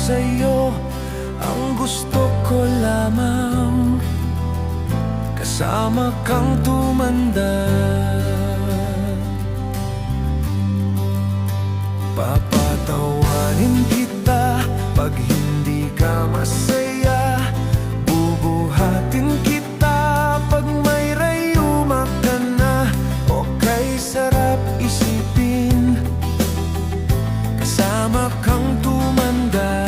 sa'yo, ang gusto ko lamang kasama kang tumanda. Papatawarin kita pag hindi ka masaya, bubuhatin kita pag may rayuma ka na. Okay, sarap isipin kasama kang tumanda.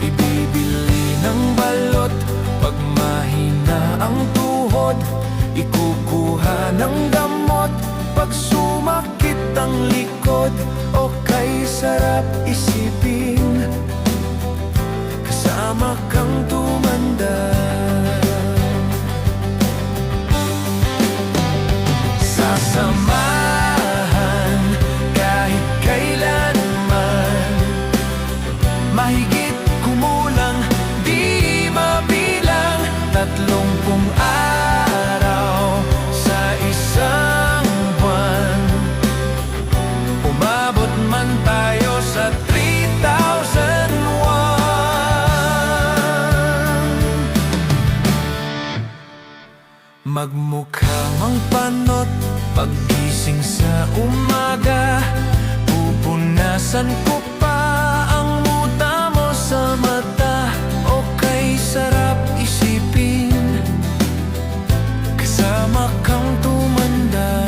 Ibibili ng balot pag mahina ang tuhod, ikukuha ng gamot pag sumakit ang likod. Okay, sarap isipin kasama kang tumanda. Sasamahan kahit kailanman, mahigit kumulang di mabilang, 30 araw sa isang buwan. Umabot man tayo sa 3,001. Magmukha mang panot paggising sa umaga, pupunasan ko pa ang muta mo sa mata. Okay, sarap isipin kasama kang tumanda.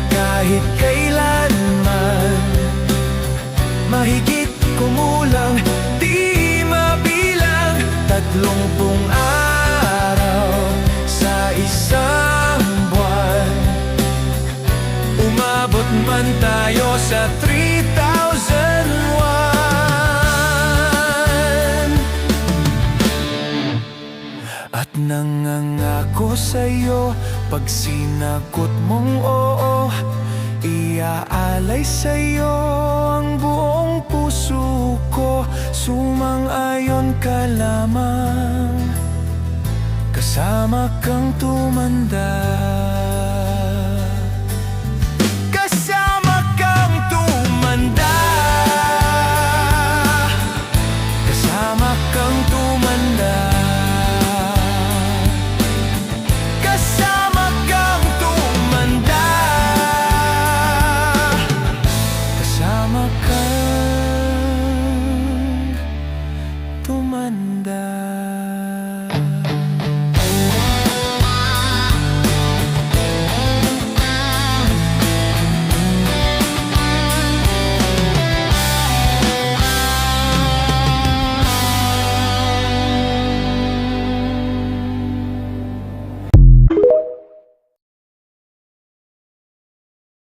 Kahit kailanman, mahigit kumulang di mabilang, 30 araw sa isang buwan. Umabot man tayo sa 3,001. At nangangako sa'yo pag sinagot mong oo, iaalay sa'yo ang buong puso ko. Sumang-ayon ka lamang kasama kang tumanda.